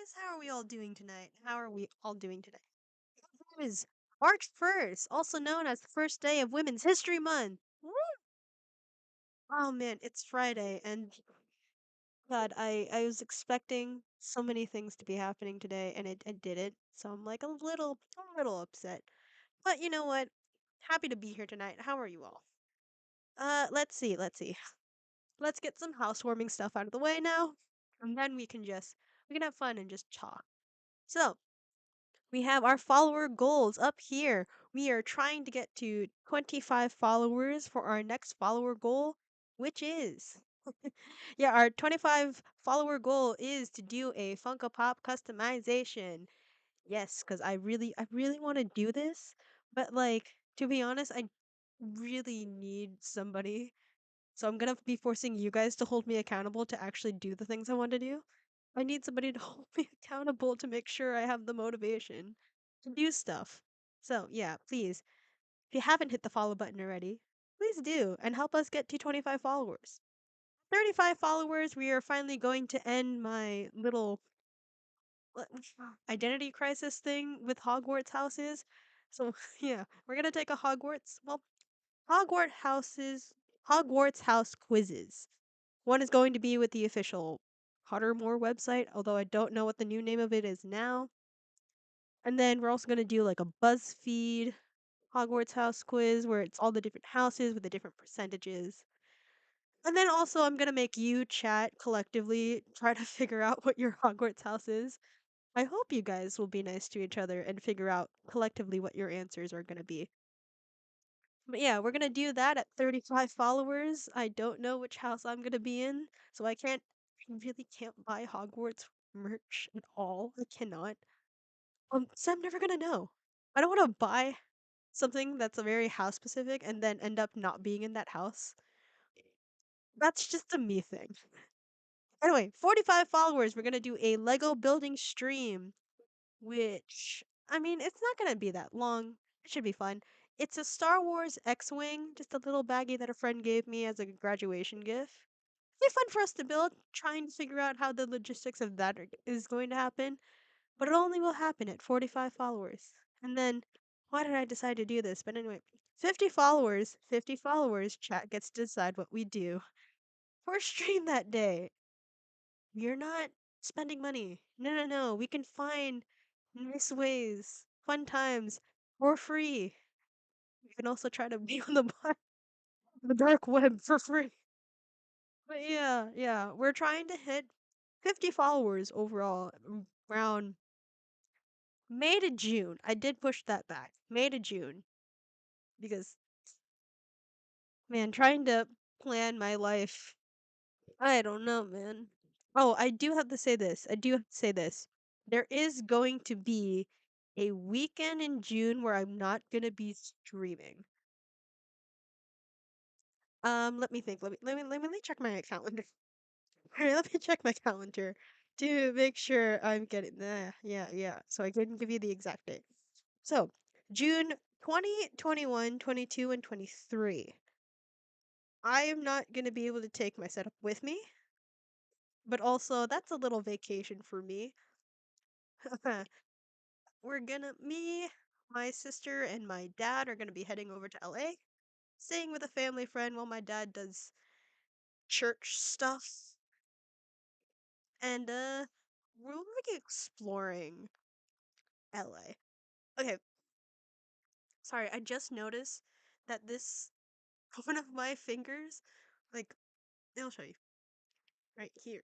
guys. How are we all doing tonight? How are we all doing today? It is March 1st, also known as the first day of Women's History Month. Woo! Oh man, it's Friday, and God, I was expecting so many things to be happening today, and it didn't. So I'm like a little upset. But you know what? Happy to be here tonight. How are you all? Let's see. Let's get some housewarming stuff out of the way now, and then we can have fun and just talk. So, we have our follower goals up here. We are trying to get to 25 followers for our next follower goal, which is yeah, our 25 follower goal is to do a Funko Pop customization. Yes, because I really want to do this, but like to be honest, I really need somebody. So I'm gonna be forcing you guys to hold me accountable to actually do the things I want to do. I need somebody to hold me accountable to make sure I have the motivation to do stuff. So, yeah, please, if you haven't hit the follow button already, please do and help us get to 25 followers. 35 followers, we are finally going to end my little what- identity crisis thing with Hogwarts houses. So, yeah, we're going to take a Hogwarts houses, Hogwarts house quizzes. One is going to be with the official Pottermore website, although I don't know what the new name of it is now. And then we're also going to do like a BuzzFeed Hogwarts house quiz where it's all the different houses with the different percentages. And then also I'm going to make you chat collectively, try to figure out what your Hogwarts house is. I hope you guys will be nice to each other and figure out collectively what your answers are going to be. But yeah, we're gonna do that at 35 followers. I don't know which house I'm gonna be in, so I really can't buy Hogwarts merch at all. I cannot. So I'm never gonna know. I don't want to buy something that's a very house specific and then end up not being in that house. That's just a me thing. Anyway, 45 followers. We're gonna do a Lego building stream, which I mean, it's not gonna be that long. It should be fun. It's a Star Wars X-wing, just a little baggie that a friend gave me as a graduation gift. It'll be fun for us to build, trying to figure out how the logistics of that is going to happen. But it only will happen at 45 followers. And then, why did I decide to do this? But anyway, 50 followers, chat gets to decide what we do for stream that day. We're not spending money. No, no, no. We can find nice ways, fun times, for free. We can also try to be on the dark web for free. But yeah, yeah, we're trying to hit 50 followers overall around May to June. I did push that back. May to June because man, trying to plan my life, I don't know, man. Oh, I do have to say this. I do have to say this. There is going to be a weekend in June where I'm not gonna be streaming. Let me think. Let me check my calendar. Alright, let me check my calendar to make sure I'm getting yeah, yeah. So I couldn't give you the exact date. So, June 20, 21, 22, and 23. I am not going to be able to take my setup with me, but also that's a little vacation for me. Me, my sister, and my dad are going to be heading over to LA, staying with a family friend while my dad does church stuff. And, we're like exploring LA. Okay, sorry, I just noticed that this one of my fingers, like, I'll show you right here.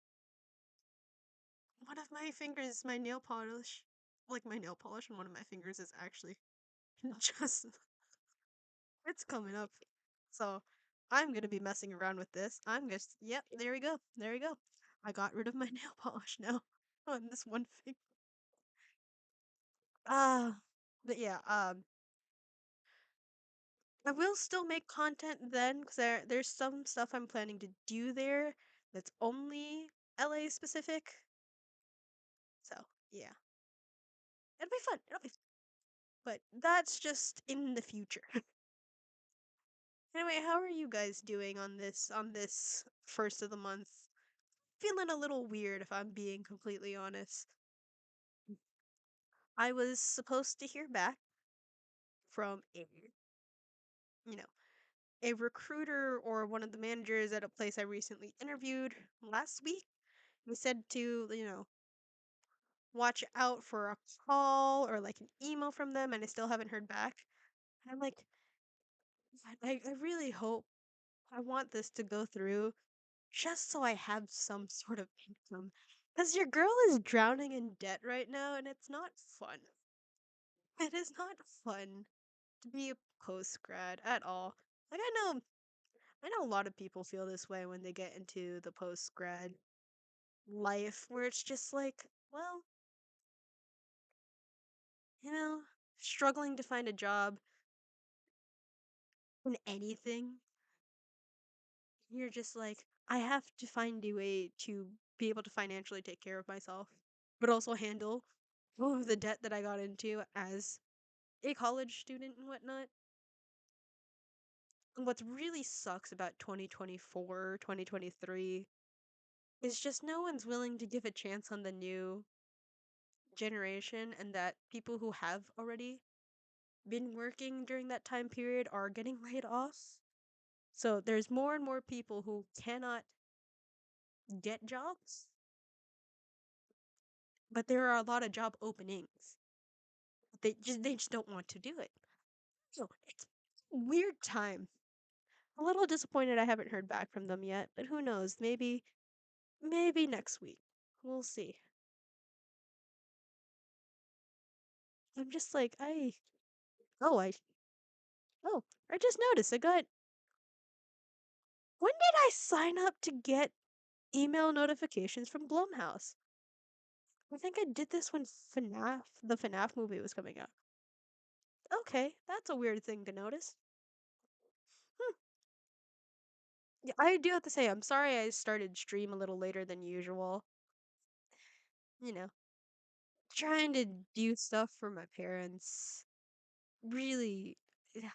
One of my fingers, my nail polish, like my nail polish on one of my fingers is actually just, it's coming up. So I'm gonna be messing around with this. Yep, there we go. There we go. I got rid of my nail polish now on this one finger. Ah, but yeah, I will still make content then because there's some stuff I'm planning to do there that's only LA specific. So yeah, it'll be fun. It'll be fun. But that's just in the future. Anyway, how are you guys doing on this first of the month? Feeling a little weird if I'm being completely honest. I was supposed to hear back from you know, a recruiter or one of the managers at a place I recently interviewed last week. He said to, watch out for a call or like an email from them, and I still haven't heard back. I'm like, I really hope, I want this to go through just so I have some sort of income. Because your girl is drowning in debt right now, and it's not fun. It is not fun to be a post grad at all. Like I know a lot of people feel this way when they get into the post grad life, where it's just like, well, you know, struggling to find a job in anything. You're just like, I have to find a way to be able to financially take care of myself, but also handle all of the debt that I got into as a college student and whatnot. And what really sucks about 2024, 2023 is just no one's willing to give a chance on the new generation, and that people who have already been working during that time period are getting laid off. So there's more and more people who cannot get jobs, but there are a lot of job openings. They just don't want to do it. So it's a weird time. A little disappointed I haven't heard back from them yet, but who knows? Maybe next week. We'll see. I'm just like, oh I oh, I just noticed I got, when did I sign up to get email notifications from Blumhouse? I think I did this when the FNAF movie was coming out. Okay, that's a weird thing to notice. Hmm. Yeah, I do have to say, I'm sorry I started stream a little later than usual. You know, trying to do stuff for my parents. Really, yeah,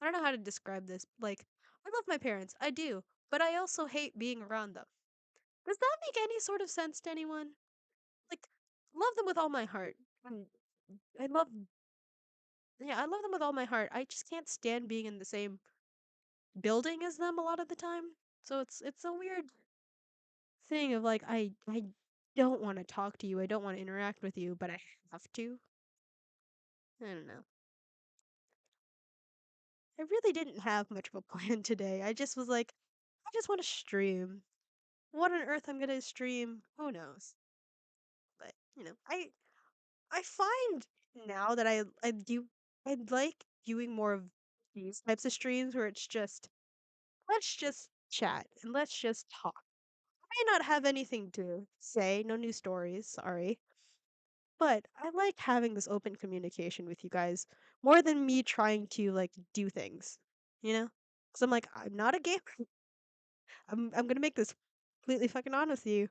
I don't know how to describe this. Like, I love my parents, I do, but I also hate being around them. Does that make any sort of sense to anyone? Like, love them with all my heart. And I love, yeah, I love them with all my heart. I just can't stand being in the same building as them a lot of the time. So it's a weird thing of like, I don't want to talk to you. I don't want to interact with you, but I have to. I don't know. I really didn't have much of a plan today. I just was like, I just want to stream. What on earth I'm gonna stream? Who knows? But I find now that I like doing more of these types of streams where it's just, let's just chat and let's just talk. I may not have anything to say, no new stories, sorry. But I like having this open communication with you guys more than me trying to like do things, you know? Because I'm like, I'm not a gamer. I'm gonna make this completely fucking honest with you,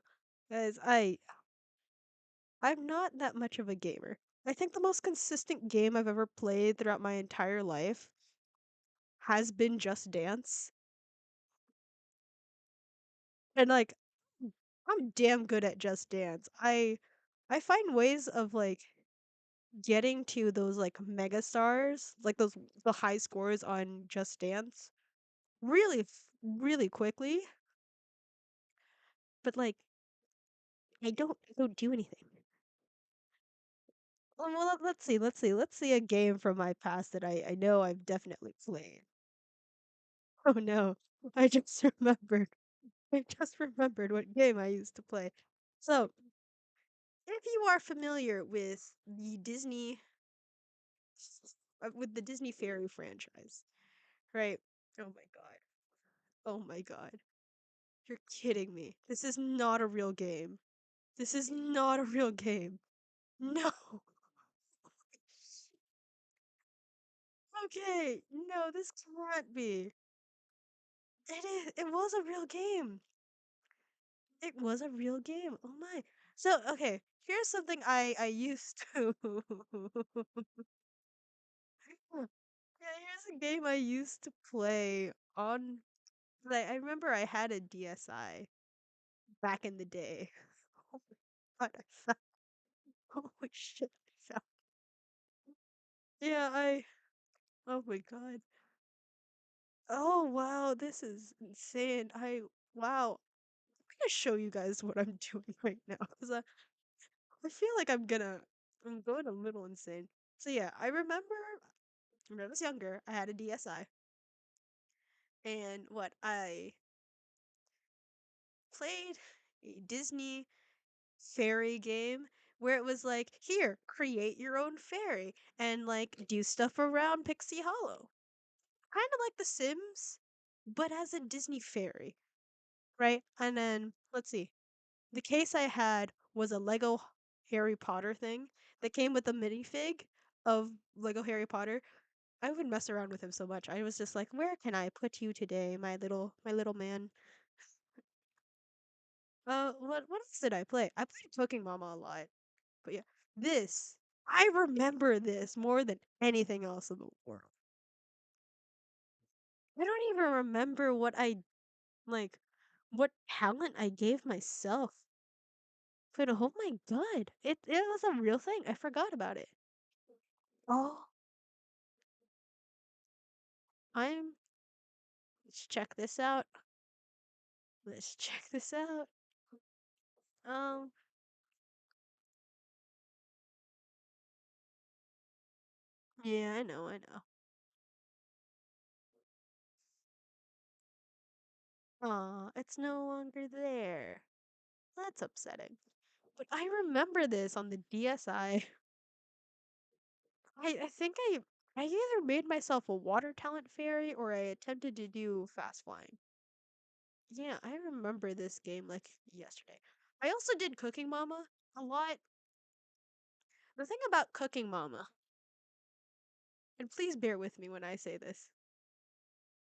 guys. I'm not that much of a gamer. I think the most consistent game I've ever played throughout my entire life has been Just Dance. And like, I'm damn good at Just Dance. I find ways of like getting to those like mega stars, like those the high scores on Just Dance really quickly, but like I don't do anything. Well, let's see a game from my past that I know I've definitely played. Oh no, I just remembered. I just remembered what game I used to play. So, if you are familiar with the Disney Fairy franchise, right? Oh my god. Oh my god. You're kidding me. This is not a real game. This is not a real game. No. Okay. No, this can't be. It is. It was a real game. It was a real game. Oh my. So, okay, here's something I used to. Yeah, here's a game I used to play on. Like, I remember I had a DSi back in the day. Oh my god, holy shit, Yeah, oh my god. Oh wow, this is insane. Wow. I'm gonna show you guys what I'm doing right now because I feel like I'm going a little insane. So yeah, I remember when I was younger, I had a DSi, and what I played a Disney fairy game where it was like, here, create your own fairy and like do stuff around Pixie Hollow. Kind of like The Sims, but as a Disney fairy, right? And then let's see. The case I had was a Lego Harry Potter thing that came with a minifig of Lego Harry Potter. I would mess around with him so much. I was just like, "Where can I put you today, my little man?" What else did I play? I played Cooking Mama a lot. But yeah, this I remember this more than anything else in the world. I don't even remember like what talent I gave myself. But oh my god, it was a real thing. I forgot about it. Oh, I'm let's check this out. Let's check this out. Um, yeah, I know, I know. Aw, it's no longer there. That's upsetting. But I remember this on the DSi. I think I either made myself a water talent fairy or I attempted to do fast flying. Yeah, I remember this game like yesterday. I also did Cooking Mama a lot. The thing about Cooking Mama, and please bear with me when I say this.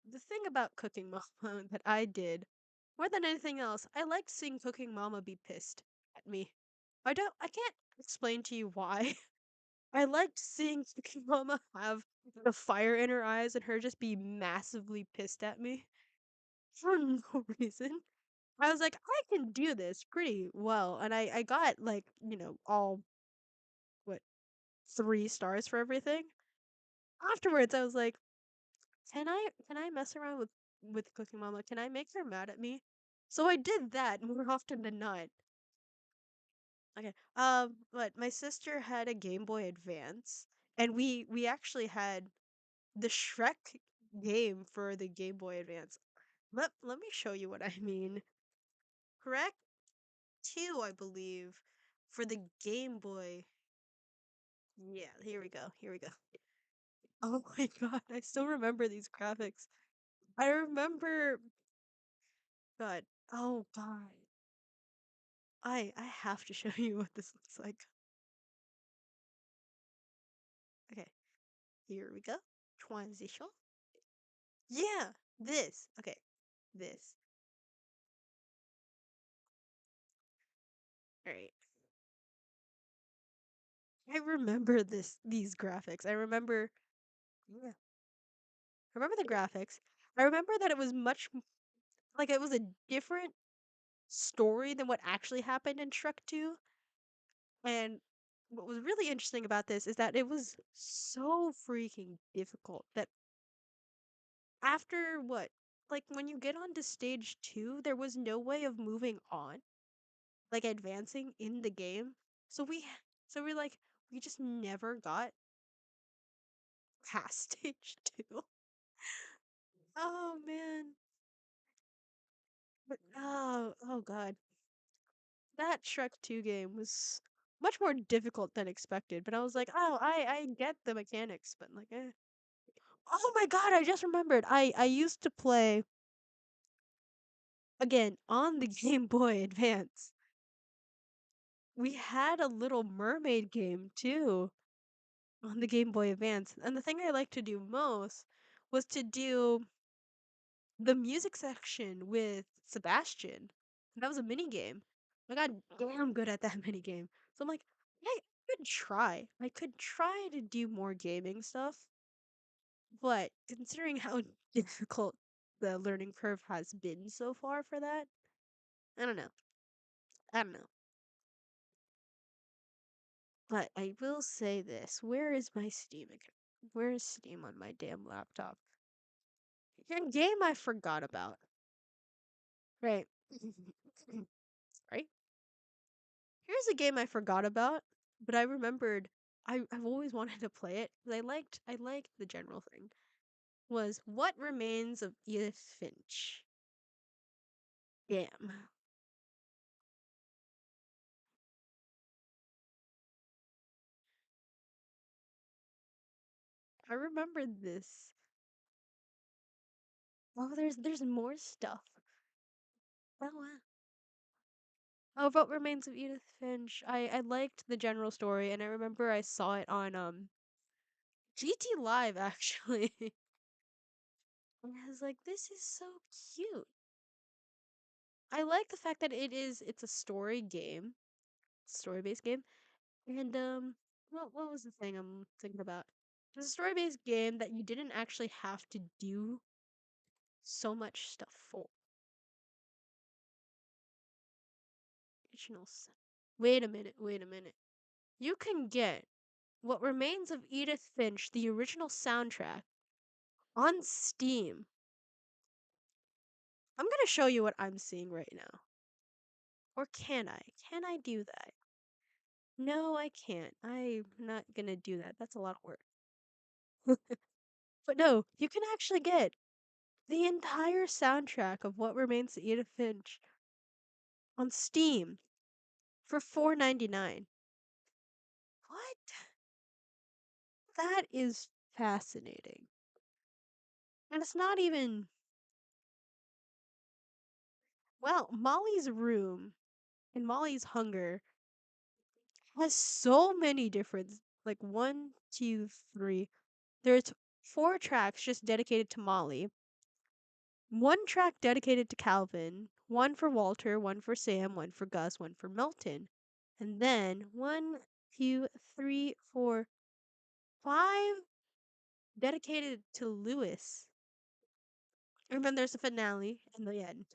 The thing about Cooking Mama that I did more than anything else, I liked seeing Cooking Mama be pissed at me. I can't explain to you why. I liked seeing Cooking Mama have the fire in her eyes and her just be massively pissed at me for no reason. I was like, I can do this pretty well, and I got like all what 3 stars for everything. Afterwards, I was like, can I mess around with Cooking Mama? Can I make her mad at me? So I did that more often than not. Okay. But my sister had a Game Boy Advance, and we actually had the Shrek game for the Game Boy Advance. Let me show you what I mean. Correct? 2, I believe, for the Game Boy. Yeah, here we go. Here we go. Oh my god, I still remember these graphics. I remember God. Oh god. I have to show you what this looks like. Okay, here we go. Transition. Yeah, this. Okay, this. All right. I remember these graphics. Yeah, I remember the graphics. I remember that it was like it was a different story than what actually happened in Shrek 2. And what was really interesting about this is that it was so freaking difficult that after what? Like when you get on to stage 2, there was no way of moving on, like advancing in the game. So we're like we just never got past stage 2. Oh man. But oh god. That Shrek 2 game was much more difficult than expected, but I was like, "Oh, I get the mechanics, but like eh." Oh my god, I just remembered. I used to play again on the Game Boy Advance. We had a Little Mermaid game too on the Game Boy Advance. And the thing I liked to do most was to do the music section with Sebastian. That was a mini game. I got damn good at that mini game. So I'm like, I could try. I could try to do more gaming stuff, but considering how difficult the learning curve has been so far for that, I don't know. I don't know. But I will say this. Where is my Steam account? Where is Steam on my damn laptop? A game I forgot about. Right. Right? Here's a game I forgot about, but I remembered I've always wanted to play it. 'Cause I liked the general thing. Was What Remains of Edith Finch. Damn. I remember this. Oh, there's more stuff. Oh wow. Oh, What Remains of Edith Finch. I liked the general story, and I remember I saw it on GT Live actually. And I was like, this is so cute. I like the fact that it's a story game, story based game, and what was the thing I'm thinking about? It's a story based game that you didn't actually have to do so much stuff for. Original. Wait a minute. Wait a minute. You can get What Remains of Edith Finch, the original soundtrack, on Steam. I'm gonna show you what I'm seeing right now. Or can I? Can I do that? No, I can't. I'm not gonna do that. That's a lot of work. But no, you can actually get the entire soundtrack of What Remains of Edith Finch on Steam for $4.99. What? That is fascinating. And it's not even, well, Molly's Room and Molly's Hunger has so many different, like one, two, three. There's four tracks just dedicated to Molly, one track dedicated to Calvin, one for Walter, one for Sam, one for Gus, one for Milton. And then one, two, three, four, five dedicated to Lewis. And then there's a finale in the end.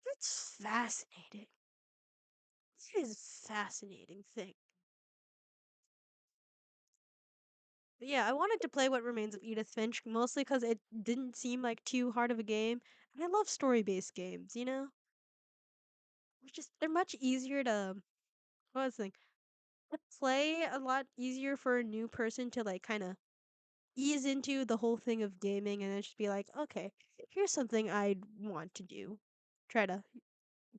That's fascinating. It is a fascinating thing. But yeah, I wanted to play What Remains of Edith Finch mostly because it didn't seem like too hard of a game. And I love story based games, you know? They're much easier to, what was the thing? To play a lot easier for a new person to like kind of ease into the whole thing of gaming and then just be like, okay, here's something I'd want to do. Try to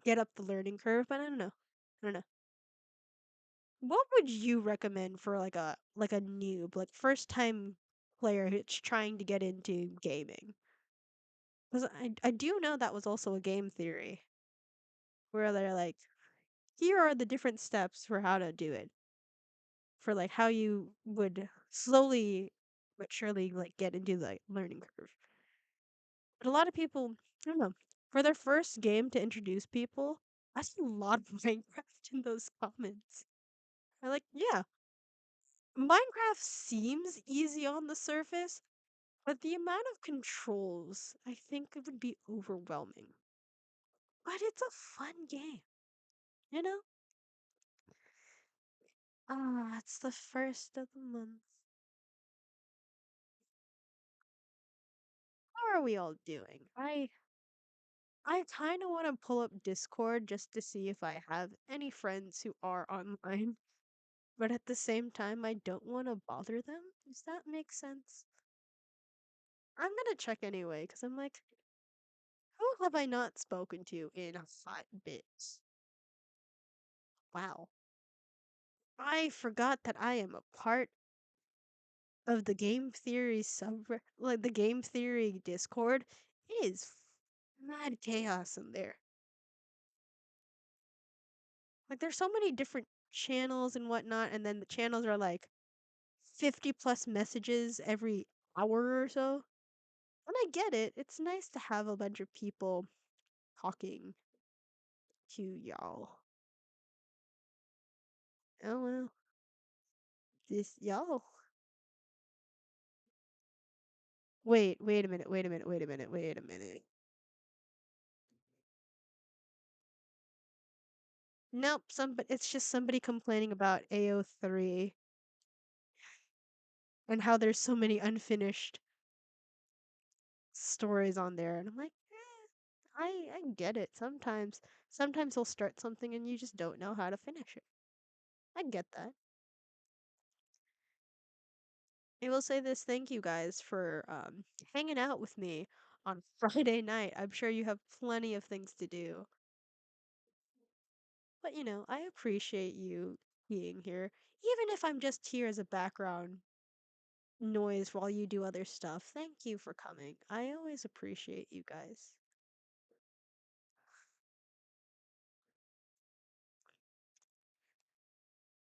get up the learning curve, but I don't know. I don't know. What would you recommend for like a noob, like first time player who's trying to get into gaming? Because I do know that was also a game theory where they're like, here are the different steps for how to do it, for like how you would slowly but surely like get into the learning curve. But a lot of people, I don't know, for their first game to introduce people, I see a lot of Minecraft in those comments. I like, yeah, Minecraft seems easy on the surface, but the amount of controls, I think it would be overwhelming. But it's a fun game, you know? Ah, it's the first of the month. How are we all doing? I kind of want to pull up Discord just to see if I have any friends who are online, but at the same time, I don't want to bother them. Does that make sense? I'm gonna check anyway, because I'm like, who have I not spoken to in a hot bit? Wow. I forgot that I am a part of the game theory sub, like the game theory Discord. It is mad chaos in there. Like, there's so many different channels and whatnot, and then the channels are like 50 plus messages every hour or so. And I get it. It's nice to have a bunch of people talking to y'all. Oh well. This y'all. Wait a minute, wait a minute, wait a minute, wait a minute. Nope, it's just somebody complaining about AO3 and how there's so many unfinished stories on there. And I'm like, I get it. Sometimes he'll start something and you just don't know how to finish it. I get that. I will say this, thank you guys for hanging out with me on Friday night. I'm sure you have plenty of things to do. But I appreciate you being here. Even if I'm just here as a background noise while you do other stuff. Thank you for coming. I always appreciate you guys.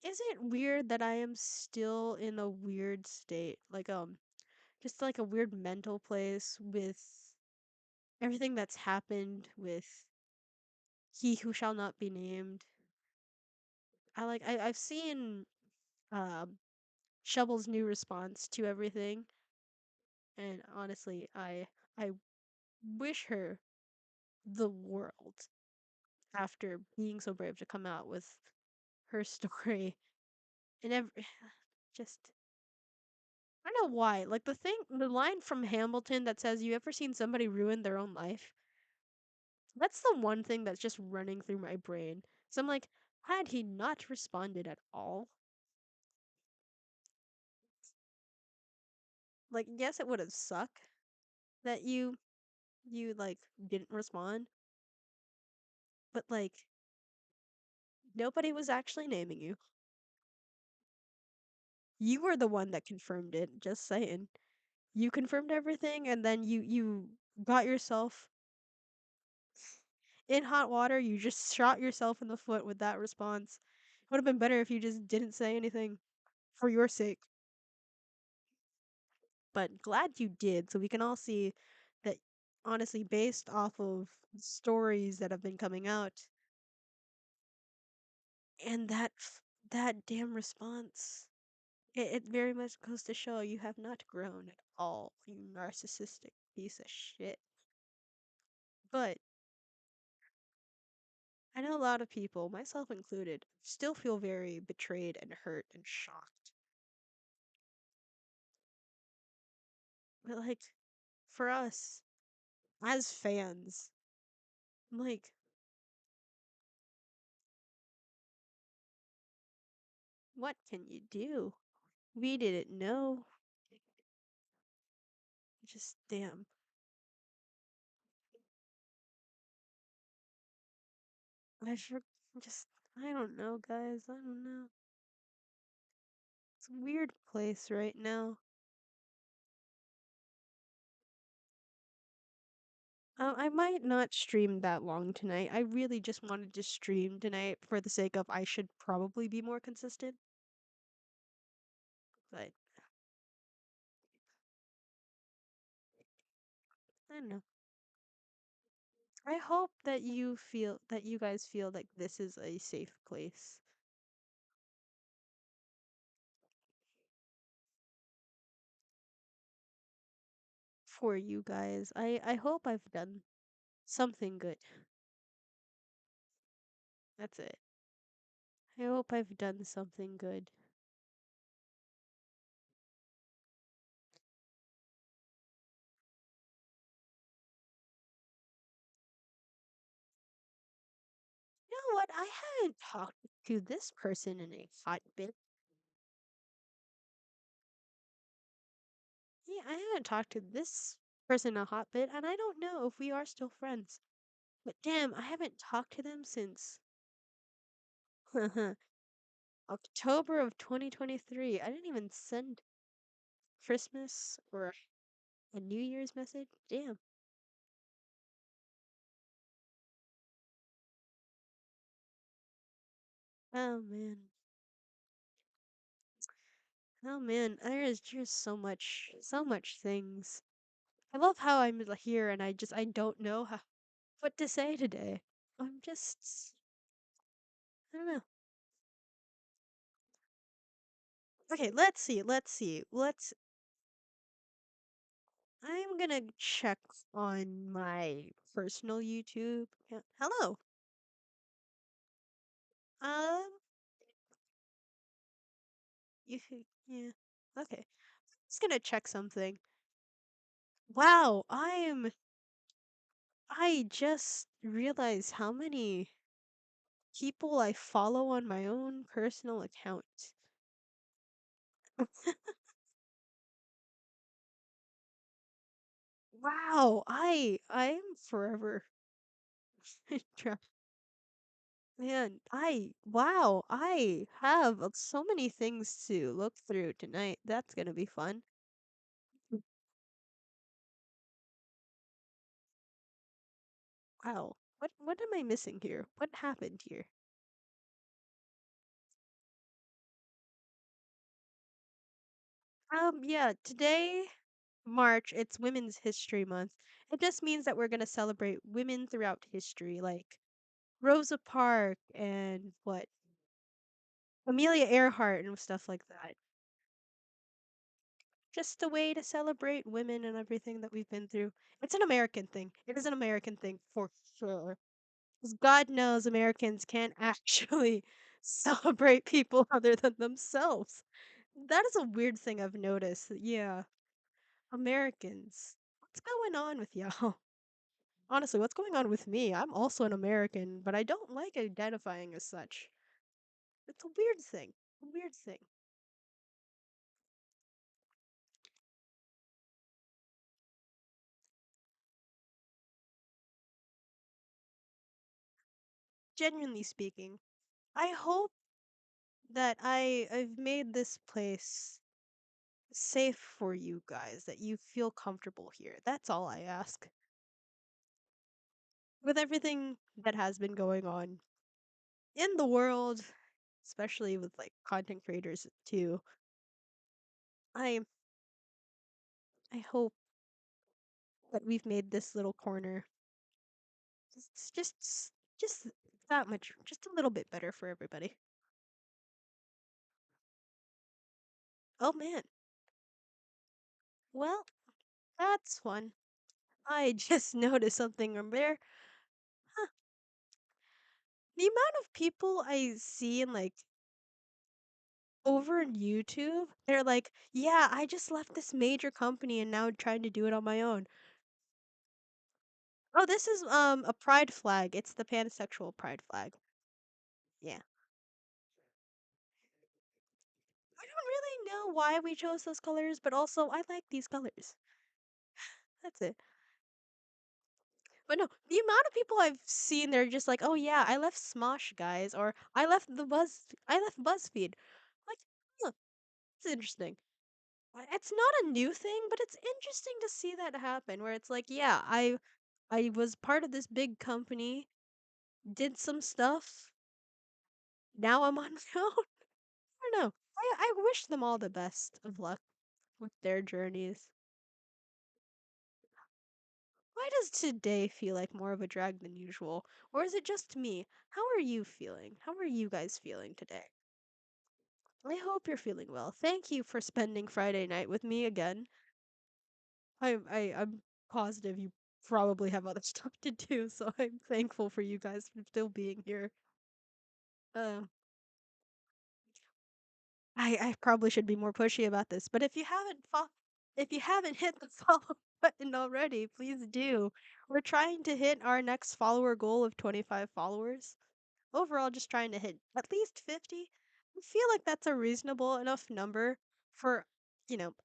Is it weird that I am still in a weird state? Like just like a weird mental place with everything that's happened with he who shall not be named. I've seen um Shovel's new response to everything, and honestly I wish her the world after being so brave to come out with her story and just I don't know why. Like the line from Hamilton that says, "You ever seen somebody ruin their own life?" That's the one thing that's just running through my brain. So I'm like, had he not responded at all, like, yes, it would have sucked that you like didn't respond, but like nobody was actually naming you. You were the one that confirmed it. Just saying. You confirmed everything, and then you got yourself in hot water. You just shot yourself in the foot with that response. It would have been better if you just didn't say anything for your sake. But glad you did, so we can all see that honestly, based off of stories that have been coming out, and that damn response, it very much goes to show you have not grown at all, you narcissistic piece of shit. But I know a lot of people, myself included, still feel very betrayed and hurt and shocked. But like, for us as fans, I'm like, what can you do? We didn't know. Just damn. I sure just I don't know, guys. I don't know. It's a weird place right now. I might not stream that long tonight. I really just wanted to stream tonight for the sake of I should probably be more consistent. But I don't know. I hope that you guys feel like this is a safe place for you guys. I hope I've done something good. That's it. I hope I've done something good. You know what? I haven't talked to this person in a hot bit. Yeah, I haven't talked to this person in a hot bit, and I don't know if we are still friends. But damn, I haven't talked to them since October of 2023. I didn't even send Christmas or a New Year's message. Damn. Oh man. Oh man, there is just so much things. I love how I'm here and I don't know what to say today. I'm just, I don't know. Okay, let's see, let's see. I'm gonna check on my personal YouTube. Yeah, hello. Um, yeah. Okay. Just gonna check something. Wow, I just realized how many people I follow on my own personal account. Wow, I'm forever tra- man, I have so many things to look through tonight. That's gonna be fun. Wow. What am I missing here? What happened here? Yeah, today, March, it's Women's History Month. It just means that we're gonna celebrate women throughout history, like Rosa Parks and what? Amelia Earhart and stuff like that. Just a way to celebrate women and everything that we've been through. It's an American thing. It is an American thing for sure. 'Cause God knows Americans can't actually celebrate people other than themselves. That is a weird thing I've noticed. Yeah, Americans. What's going on with y'all? Honestly, what's going on with me? I'm also an American, but I don't like identifying as such. It's a weird thing. A weird thing. Genuinely speaking, I hope that I've made this place safe for you guys, that you feel comfortable here. That's all I ask. With everything that has been going on in the world, especially with like content creators too, I I hope that we've made this little corner just that much, just a little bit better for everybody. Oh man, well, that's fun. I just noticed something from there. Huh. The amount of people I see in like over on YouTube, they're like, "Yeah, I just left this major company and now trying to do it on my own." Oh, this is a pride flag. It's the pansexual pride flag. Yeah. I don't really know why we chose those colors, but also I like these colors. That's it. But no, the amount of people I've seen, they're just like, "Oh yeah, I left Smosh, guys," or I left BuzzFeed." Like, huh, it's interesting. It's not a new thing, but it's interesting to see that happen. Where it's like, yeah, I was part of this big company, did some stuff. Now I'm on my own. I don't know. I wish them all the best of luck with their journeys. Why does today feel like more of a drag than usual? Or is it just me? How are you feeling? How are you guys feeling today? I hope you're feeling well. Thank you for spending Friday night with me again. I'm positive you probably have other stuff to do, so I'm thankful for you guys for still being here. Um, I probably should be more pushy about this, but if you haven't hit the follow button already, please do. We're trying to hit our next follower goal of 25 followers. Overall, just trying to hit at least 50. I feel like that's a reasonable enough number for,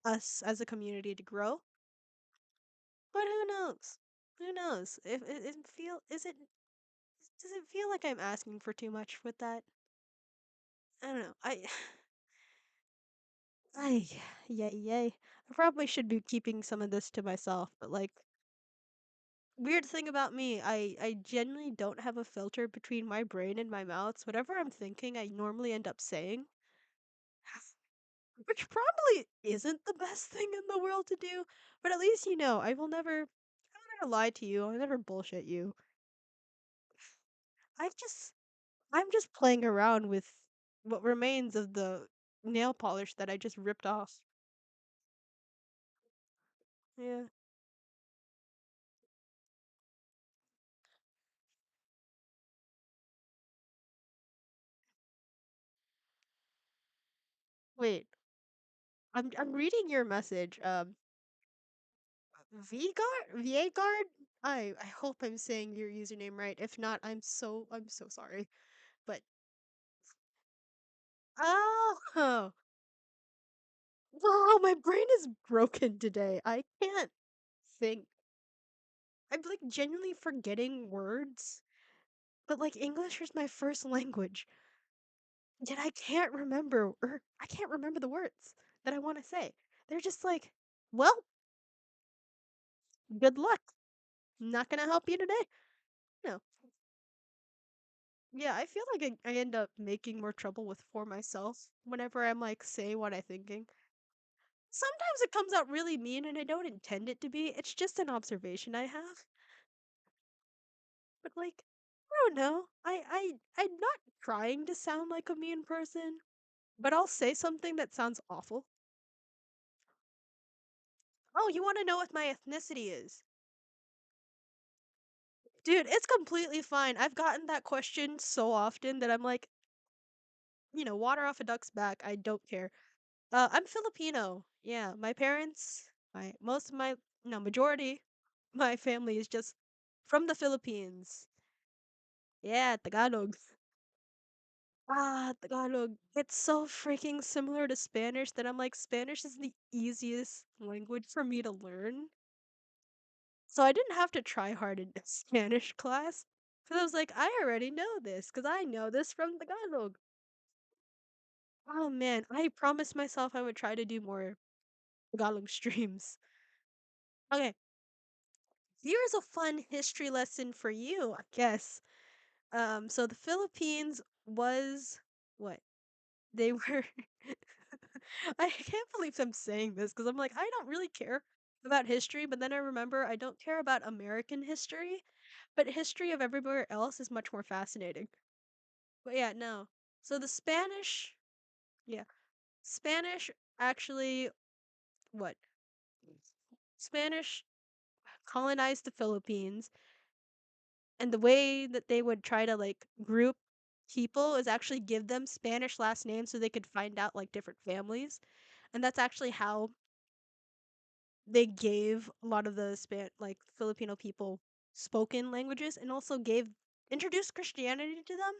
us as a community to grow. But who knows? Who knows? If it feel is it does it feel like I'm asking for too much with that? I don't know. I yay yay. I probably should be keeping some of this to myself, but like weird thing about me, I genuinely don't have a filter between my brain and my mouth. So whatever I'm thinking, I normally end up saying, which probably isn't the best thing in the world to do, but at least I will never lie to you. I'll never bullshit you. I just I'm just playing around with what remains of the nail polish that I just ripped off. Yeah. Wait, I'm reading your message. Vigard? I hope I'm saying your username right. If not, I'm so sorry. But oh, wow, my brain is broken today. I can't think. I'm like genuinely forgetting words. But like English is my first language. Yet I can't remember the words that I want to say. They're just like, well, good luck. Not gonna help you today. No. Yeah, I feel like I end up making more trouble with for myself whenever I'm like say what I'm thinking. Sometimes it comes out really mean and I don't intend it to be. It's just an observation I have. But like, I don't know. I'm not trying to sound like a mean person, but I'll say something that sounds awful. Oh, you want to know what my ethnicity is? Dude, it's completely fine. I've gotten that question so often that I'm like, water off a duck's back. I don't care. I'm Filipino. Yeah, my parents, my most of my no majority, my family is just from the Philippines. Yeah, Tagalog. Tagalog. It's so freaking similar to Spanish that I'm like, Spanish is the easiest language for me to learn. So I didn't have to try hard in Spanish class. Because I was like, I already know this, because I know this from Tagalog. Oh man, I promised myself I would try to do more Tagalog streams. Okay, here's a fun history lesson for you, I guess. So the Philippines was what? They were I can't believe I'm saying this because I'm like, I don't really care about history, but then I remember I don't care about American history, but history of everywhere else is much more fascinating. But yeah, no. So the Spanish, yeah, Spanish actually, what? Spanish colonized the Philippines, and the way that they would try to like group people is actually give them Spanish last names so they could find out like different families. And that's actually how they gave a lot of the like Filipino people spoken languages and also gave introduced Christianity to them.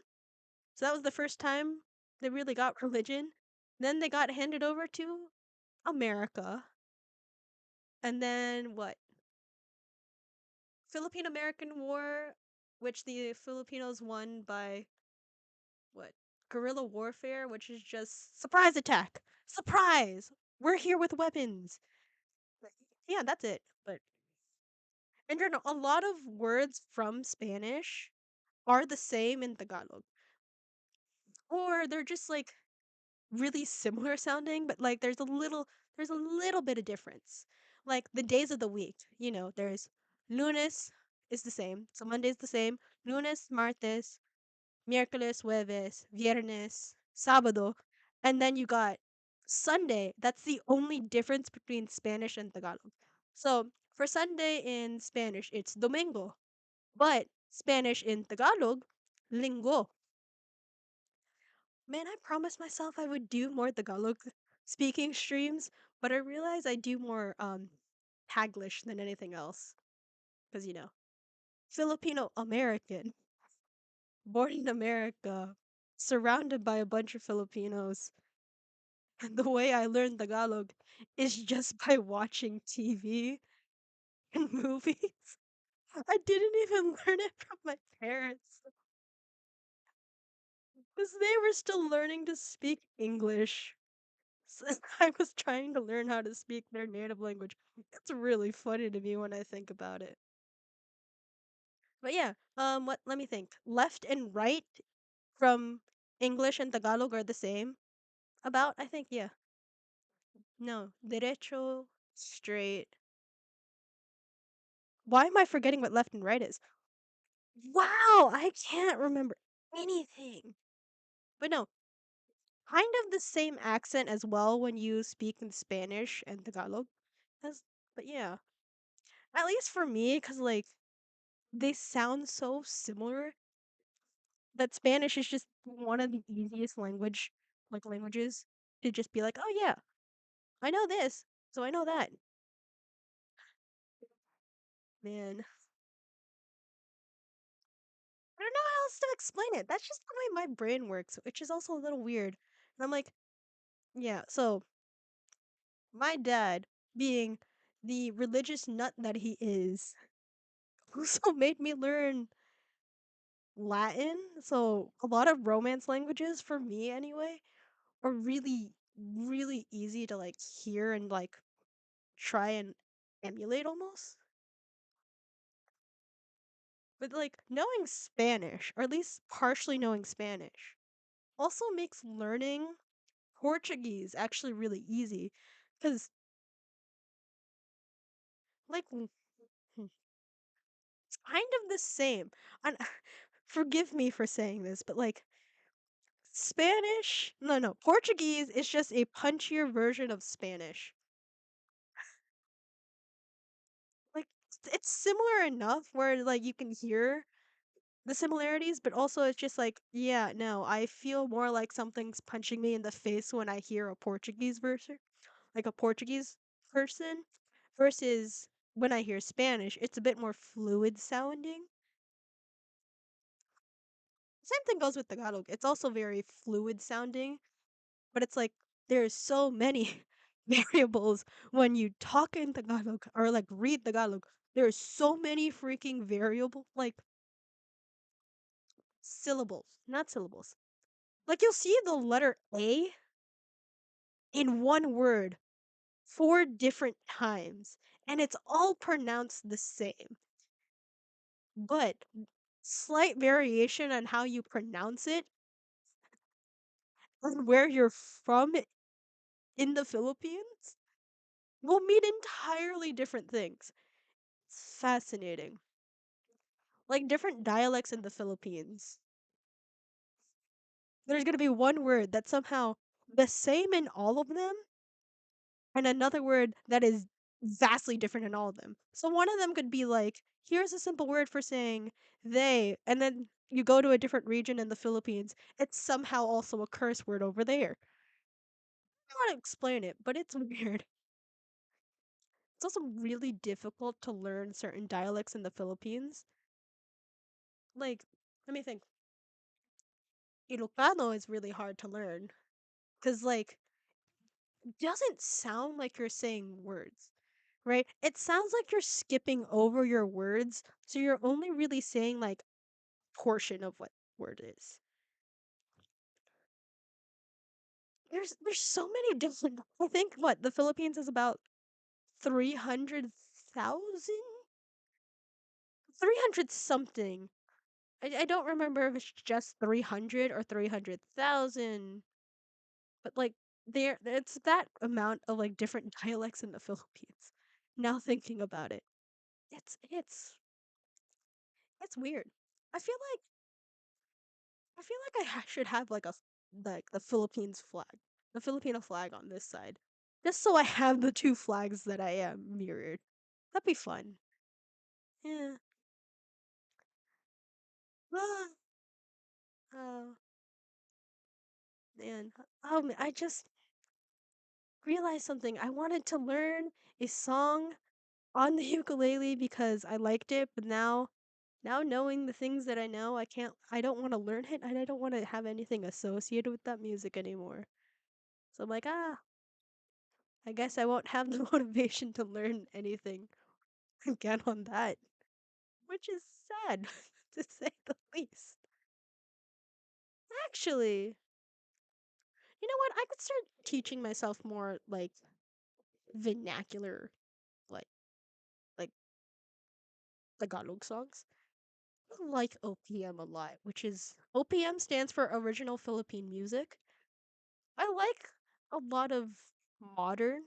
So that was the first time they really got religion. Then they got handed over to America. And then what? Philippine American War, which the Filipinos won by what? Guerrilla warfare, which is just surprise attack. Surprise! We're here with weapons. Like, yeah, that's it. But in general, a lot of words from Spanish are the same in Tagalog. Or they're just like really similar sounding, but like there's a little bit of difference. Like the days of the week, there's lunes is the same. So Monday's the same. Lunes, martes, miércoles, jueves, viernes, sábado, and then you got Sunday. That's the only difference between Spanish and Tagalog. So for Sunday in Spanish, it's domingo, but Spanish in Tagalog, linggo. Man, I promised myself I would do more Tagalog speaking streams, but I realize I do more Taglish than anything else. Because, Filipino American, born in America, surrounded by a bunch of Filipinos. And the way I learned Tagalog is just by watching TV and movies. I didn't even learn it from my parents because they were still learning to speak English. So I was trying to learn how to speak their native language. It's really funny to me when I think about it. But yeah, what let me think. Left and right from English and Tagalog are the same. About, I think, yeah. No, derecho, straight. Why am I forgetting what left and right is? Wow, I can't remember anything. But no, kind of the same accent as well when you speak in Spanish and Tagalog. As, but yeah, at least for me, because like they sound so similar that Spanish is just one of the easiest languages. to just be like, oh yeah, I know this, so I know that. Man, I don't know how else to explain it. That's just the way my brain works, which is also a little weird. And I'm like, yeah, so my dad, being the religious nut that he is, also made me learn Latin. So a lot of Romance languages, for me anyway, are really, really easy to like hear and like try and emulate almost. But like knowing Spanish, or at least partially knowing Spanish, also makes learning Portuguese actually really easy. Because, like, it's kind of the same. And forgive me for saying this, but like, Spanish, no, Portuguese is just a punchier version of Spanish. Like, it's similar enough where, like, you can hear the similarities, but also it's just like, yeah, no, I feel more like something's punching me in the face when I hear a Portuguese version, like a Portuguese person, versus when I hear Spanish, it's a bit more fluid sounding. Same thing goes with Tagalog. It's also very fluid sounding, but it's like there's so many variables when you talk in Tagalog or like read Tagalog. There's so many freaking variable like syllables, not syllables. Like you'll see the letter A in one word four different times, and it's all pronounced the same. But slight variation on how you pronounce it and where you're from in the Philippines will mean entirely different things. It's fascinating. Like different dialects in the Philippines. There's gonna be one word that's somehow the same in all of them, and another word that is vastly different in all of them. So one of them could be like, here's a simple word for saying they, and then you go to a different region in the Philippines, it's somehow also a curse word over there. I don't want to explain it, but it's weird. It's also really difficult to learn certain dialects in the Philippines. Like, let me think. Ilocano is really hard to learn because, like, it doesn't sound like you're saying words, right? It sounds like you're skipping over your words, so you're only really saying like portion of what word is. There's so many different. I think what the Philippines is about 300,000, 300 something. I don't remember if it's just 300 or 300,000, but like there it's that amount of like different dialects in the Philippines. Now thinking about it, it's weird. I feel like should have like like the Philippines flag, the Filipino flag on this side, just so I have the two flags that I am mirrored. That'd be fun. Yeah. Ah, oh man. Oh man, I just realized something. I wanted to learn a song on the ukulele because I liked it, but now knowing the things that I know, I don't want to learn it and I don't want to have anything associated with that music anymore. So I'm like, I guess I won't have the motivation to learn anything again on that, which is sad to say the least. Actually, you know what? I could start teaching myself more like vernacular, like like Tagalog songs. I like OPM a lot, which is OPM stands for Original Philippine Music. I like a lot of modern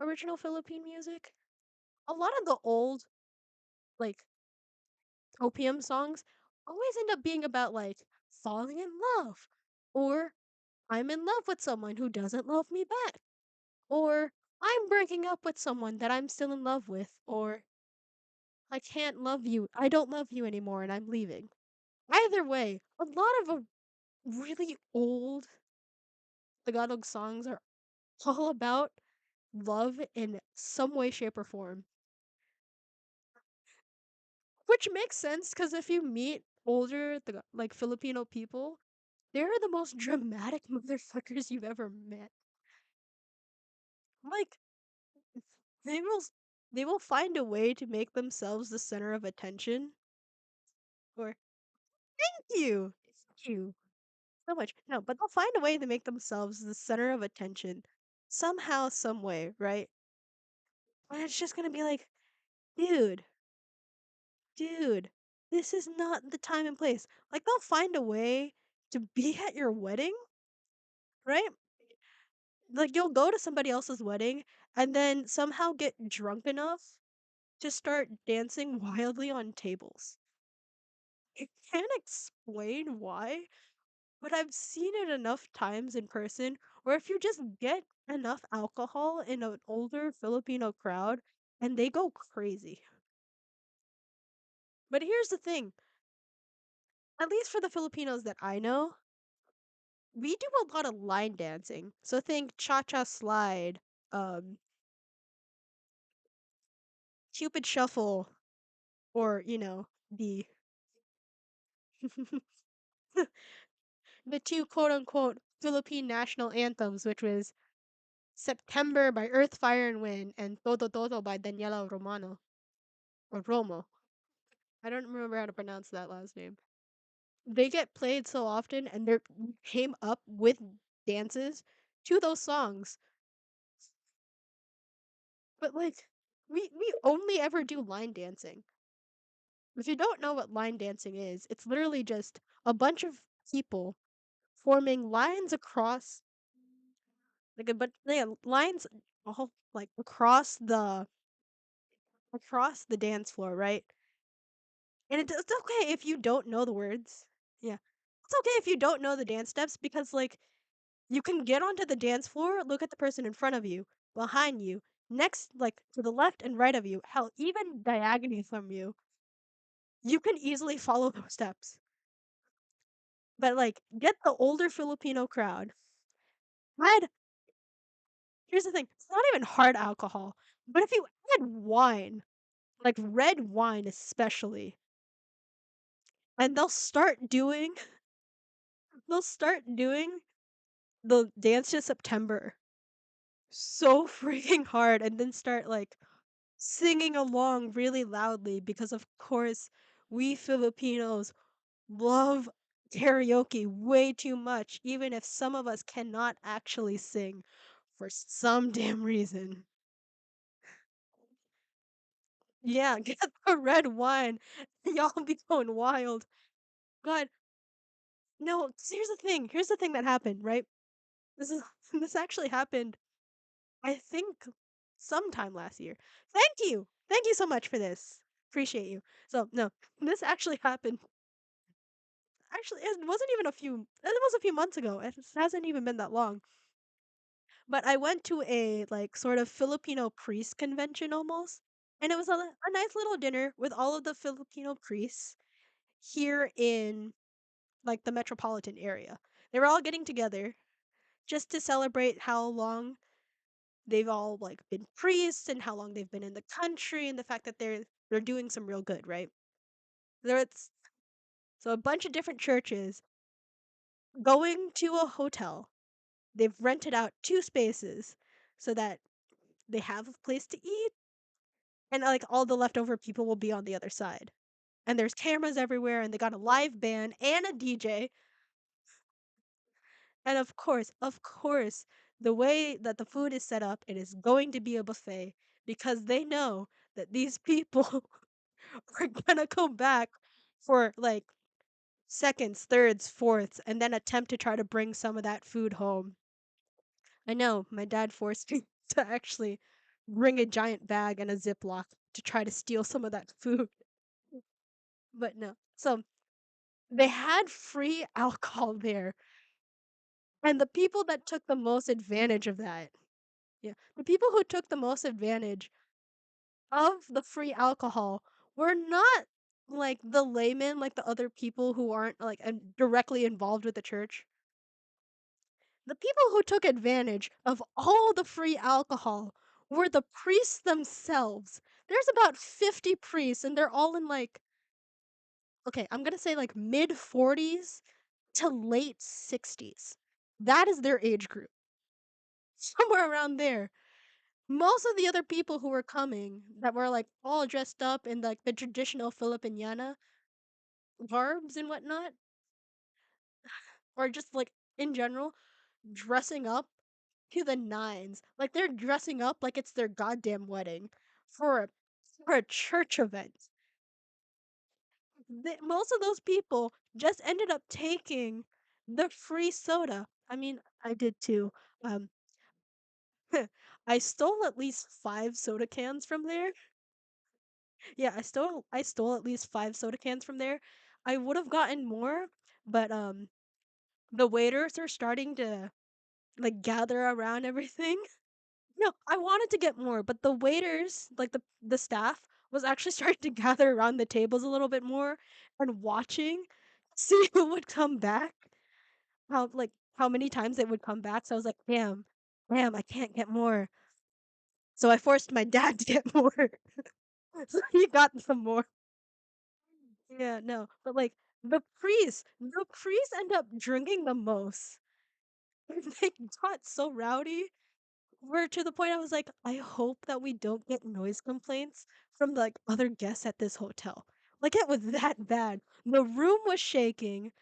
original Philippine music. A lot of the old like OPM songs always end up being about like falling in love, or I'm in love with someone who doesn't love me back, or I'm breaking up with someone that I'm still in love with, or I can't love you, I don't love you anymore and I'm leaving. Either way, a lot of really old Tagalog songs are all about love in some way, shape, or form. Which makes sense because if you meet older, like Filipino people, they're the most dramatic motherfuckers you've ever met. Like they will, they will find a way to make themselves the center of attention. Or thank you, thank you so much. No, but they'll find a way to make themselves the center of attention somehow, some way, right? And it's just gonna be like, dude, dude, this is not the time and place. Like they'll find a way to be at your wedding, right? Like you'll go to somebody else's wedding and then somehow get drunk enough to start dancing wildly on tables. I can't explain why, but I've seen it enough times in person where if you just get enough alcohol in an older Filipino crowd and they go crazy. But here's the thing, at least for the Filipinos that I know, we do a lot of line dancing. So think cha-cha slide, um, Cupid shuffle, or the the two quote unquote Philippine national anthems, which was September by Earth, Fire and Wind and Todo Todo by Daniela Romano or Romo. I don't remember how to pronounce that last name. They get played so often and they came up with dances to those songs. But like we only ever do line dancing. If you don't know what line dancing is, it's literally just a bunch of people forming lines across like a but yeah, lines all like across the dance floor, right? And it's okay if you don't know the words. Yeah. It's okay if you don't know the dance steps because like you can get onto the dance floor, look at the person in front of you, behind you, next like to the left and right of you, hell, even diagonally from you. You can easily follow those steps. But like get the older Filipino crowd. Add Here's the thing, it's not even hard alcohol, but if you add wine, like red wine especially, and they'll start doing the dance to September so freaking hard and then start like singing along really loudly because of course we Filipinos love karaoke way too much even if some of us cannot actually sing for some damn reason. Yeah, get the red wine. Y'all be going wild. God, no, 'cause here's the thing that happened, right? This is this actually happened I think sometime last year. Thank you. Thank you so much for this. Appreciate you. So, no, this actually happened. Actually, it was a few months ago. It hasn't even been that long. But I went to a like sort of Filipino priest convention almost. And it was a nice little dinner with all of the Filipino priests here in like the metropolitan area. They were all getting together just to celebrate how long they've all like been priests and how long they've been in the country and the fact that they're doing some real good, right? There's so a bunch of different churches going to a hotel. They've rented out two spaces so that they have a place to eat and like all the leftover people will be on the other side. And there's cameras everywhere and they got a live band and a DJ. And of course, the way that the food is set up, it is going to be a buffet because they know that these people are gonna go back for like seconds, thirds, fourths, and then attempt to try to bring some of that food home. I know my dad forced me to actually bring a giant bag and a Ziploc to try to steal some of that food, but no. So they had free alcohol there, and the people that took the most advantage of that, yeah, the people who took the most advantage of the free alcohol were not like the laymen, like the other people who aren't like directly involved with the church. The people who took advantage of all the free alcohol were the priests themselves. There's about 50 priests, and they're all in like, okay, I'm gonna say like mid 40s to late 60s. That is their age group, somewhere around there. Most of the other people who were coming that were like all dressed up in like the traditional Filipiniana garbs and whatnot, or just like in general, dressing up to the nines. Like they're dressing up like it's their goddamn wedding for a, for a church event. Most of those people just ended up taking the free soda. I mean, I did too. Um, I stole at least 5 soda cans from there. Yeah, I stole at least 5 soda cans from there. I would have gotten more, but the waiters are starting to like gather around everything. No, I wanted to get more, but the waiters, like the staff, was actually starting to gather around the tables a little bit more and watching, see who would come back. How many times they would come back. So I was like, damn, I can't get more. So I forced my dad to get more. So he got some more. Yeah, no, but like the priests end up drinking the most. They got so rowdy. Where to the point I was like, I hope that we don't get noise complaints from like other guests at this hotel. Like it was that bad. The room was shaking.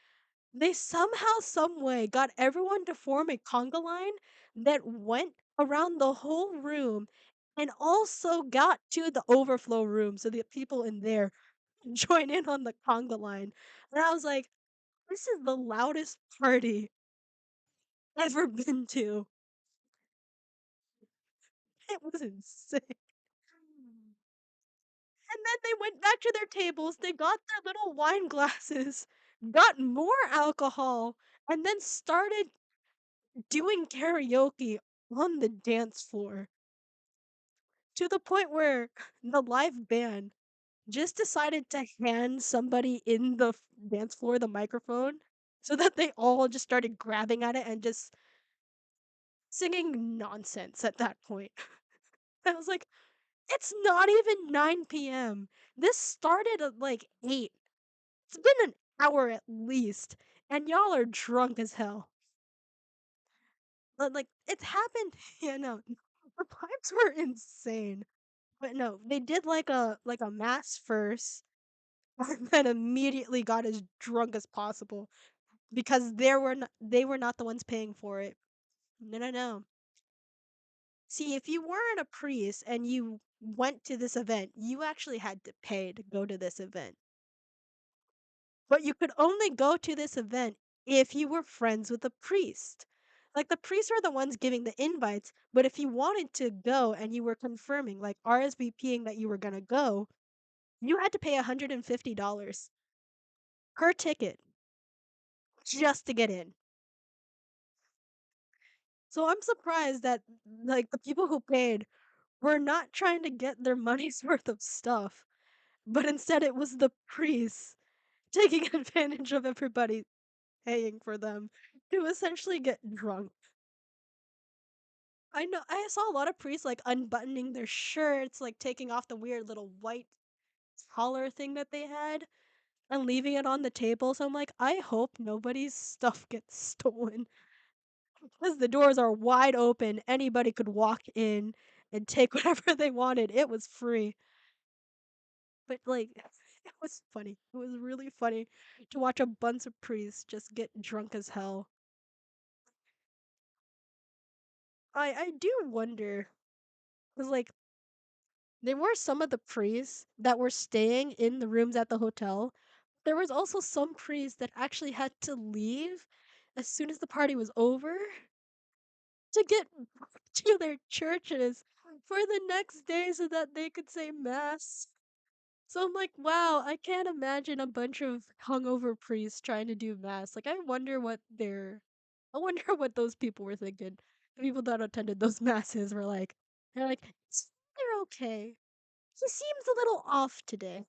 They somehow, some way got everyone to form a conga line that went around the whole room and also got to the overflow room so the people in there join in on the conga line. And I was like, this is the loudest party I've ever been to. It was insane. And then they went back to their tables, they got their little wine glasses, got more alcohol, and then started doing karaoke on the dance floor to the point where the live band just decided to hand somebody in the dance floor the microphone so that they all just started grabbing at it and just singing nonsense at that point. I was like, it's not even 9 p.m. This started at like 8. It's been an hour at least, and y'all are drunk as hell. But like it's happened. Yeah, no, the pipes were insane. But no, they did like a mass first, and then immediately got as drunk as possible because they were not the ones paying for it. No, no, no. See, if you weren't a priest and you went to this event, you actually had to pay to go to this event. But you could only go to this event if you were friends with the priest. Like the priests are the ones giving the invites, but if you wanted to go and you were confirming, like RSVPing that you were gonna go, you had to pay $150 per ticket just to get in. So I'm surprised that like the people who paid were not trying to get their money's worth of stuff, but instead it was the priests taking advantage of everybody paying for them to essentially get drunk. I know I saw a lot of priests like unbuttoning their shirts, like taking off the weird little white collar thing that they had and leaving it on the table. So I'm like, I hope nobody's stuff gets stolen because the doors are wide open. Anybody could walk in and take whatever they wanted. It was free. But like it was funny. It was really funny to watch a bunch of priests just get drunk as hell. I do wonder cuz like there were some of the priests that were staying in the rooms at the hotel. There was also some priests that actually had to leave as soon as the party was over to get back to their churches for the next day so that they could say mass. So I'm like, wow, I can't imagine a bunch of hungover priests trying to do mass. Like I wonder what those people were thinking. The people that attended those masses were like, they're like, they're okay. He seems a little off today.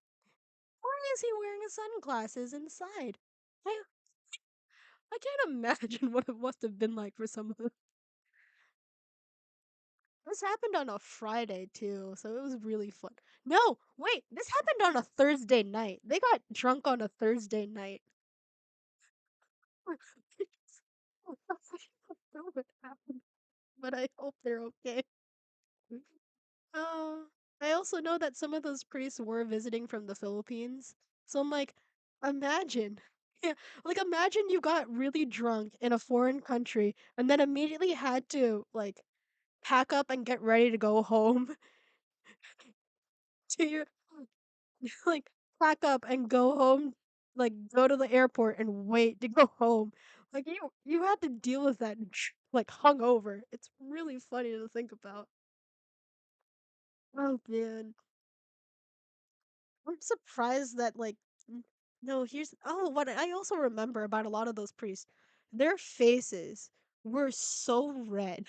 Why is he wearing sunglasses inside? I I can't imagine what it must have been like for some of them. This happened on a Friday too, so it was really fun. No, wait, this happened on a Thursday night. They got drunk on a Thursday night. I don't know what happened, but I hope they're okay. Uh, I also know that some of those priests were visiting from the Philippines. So I'm like, imagine. Yeah, like imagine you got really drunk in a foreign country and then immediately had to like pack up and get ready to go home to your like pack up and go home, like go to the airport and wait to go home. Like you had to deal with that like hungover. It's really funny to think about. Oh man. I'm surprised that no, here's what I also remember about a lot of those priests. Their faces were so red.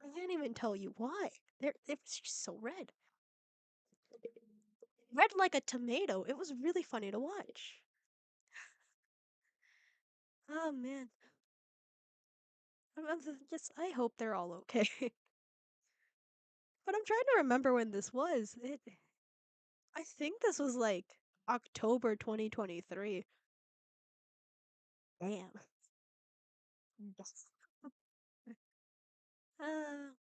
I can't even tell you why. It was just so red. Red like a tomato. It was really funny to watch. Oh man. Just I hope they're all okay. But I'm trying to remember when this was. I think this was like October 2023. Damn. Yes. Uh,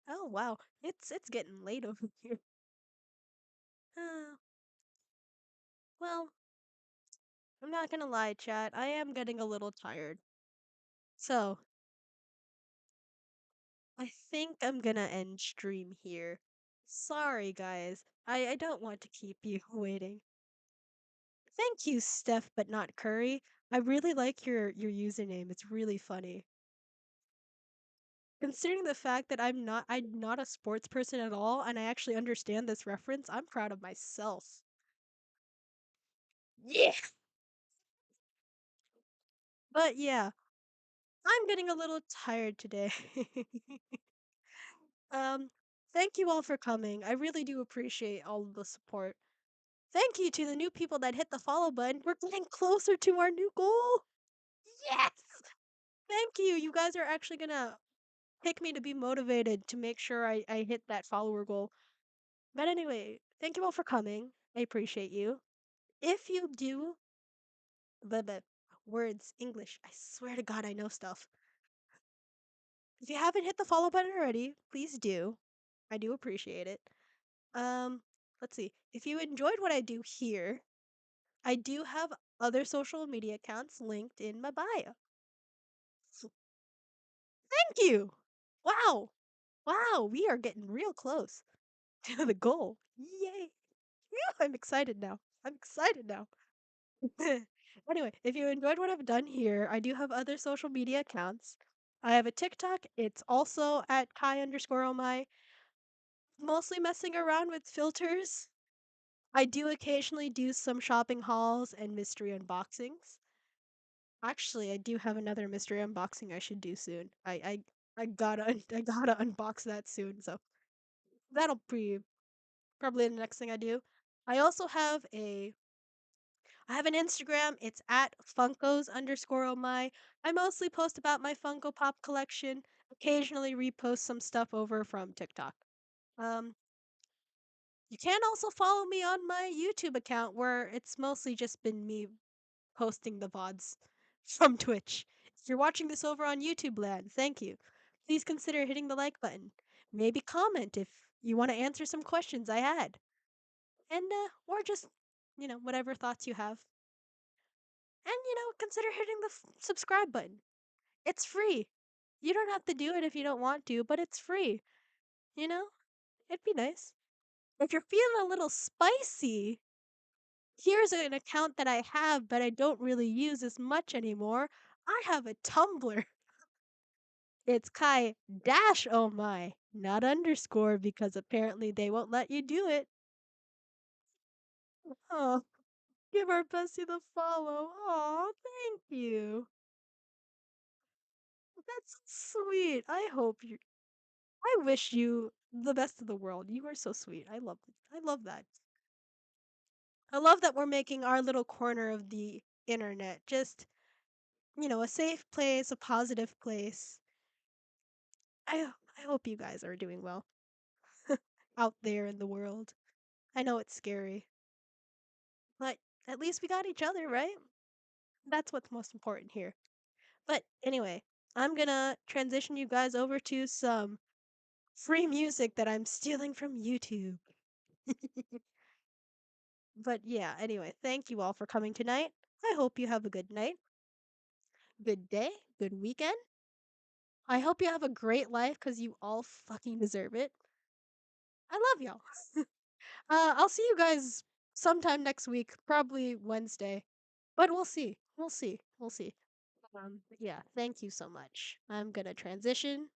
oh wow. It's getting late over here. Uh, well, I'm not gonna lie, chat. I am getting a little tired. So, I think I'm gonna end stream here. Sorry, guys. I don't want to keep you waiting. Thank you, Steph, but not Curry. I really like your username. It's really funny. Considering the fact that I'm not a sports person at all and I actually understand this reference, I'm proud of myself. Yeah. But yeah, I'm getting a little tired today. Um, thank you all for coming. I really do appreciate all of the support. Thank you to the new people that hit the follow button. We're getting closer to our new goal. Yes. Thank you. You guys are actually gonna pick me to be motivated to make sure I hit that follower goal. But anyway, thank you all for coming. I appreciate you. If you do the words English, I swear to God I know stuff. If you haven't hit the follow button already, please do. I do appreciate it. Um, let's see. If you enjoyed what I do here, I do have other social media accounts linked in my bio. Thank you. Wow. Wow, we are getting real close to the goal. Yay. Phew, I'm excited now. I'm excited now. Anyway, if you enjoyed what I've done here, I do have other social media accounts. I have a TikTok. It's also at Kai_omai. Mostly messing around with filters. I do occasionally do some shopping hauls and mystery unboxings. Actually, I do have another mystery unboxing I should do soon. I gotta I gotta unbox that soon. So that'll be probably the next thing I do. I also have I have an Instagram. It's at Funkos_omai. I mostly post about my Funko Pop collection. Occasionally repost some stuff over from TikTok. Um, you can also follow me on my YouTube account where it's mostly just been me posting the VODs from Twitch. If you're watching this over on YouTube land, thank you. Please consider hitting the like button. Maybe comment if you want to answer some questions I had. And or just, whatever thoughts you have. And consider hitting the subscribe button. It's free. You don't have to do it if you don't want to, but it's free. You know? It'd be nice. If you're feeling a little spicy, here's an account that I have but I don't really use as much anymore. I have a Tumblr. It's Kai dash oh my, not underscore because apparently they won't let you do it. Oh, give our bestie the follow. Oh, thank you. That's sweet. I wish you the best of the world. You are so sweet. I love that. I love that we're making our little corner of the internet just, a safe place, a positive place. I hope you guys are doing well out there in the world. I know it's scary, but at least we got each other, right? That's what's most important here. But anyway, I'm gonna transition you guys over to some free music that I'm stealing from YouTube. But yeah, anyway, thank you all for coming tonight. I hope you have a good night, good day, good weekend. I hope you have a great life because you all fucking deserve it. I love y'all. I'll see you guys sometime next week, probably Wednesday, but we'll see. We'll see. We'll see. But yeah, thank you so much. I'm gonna transition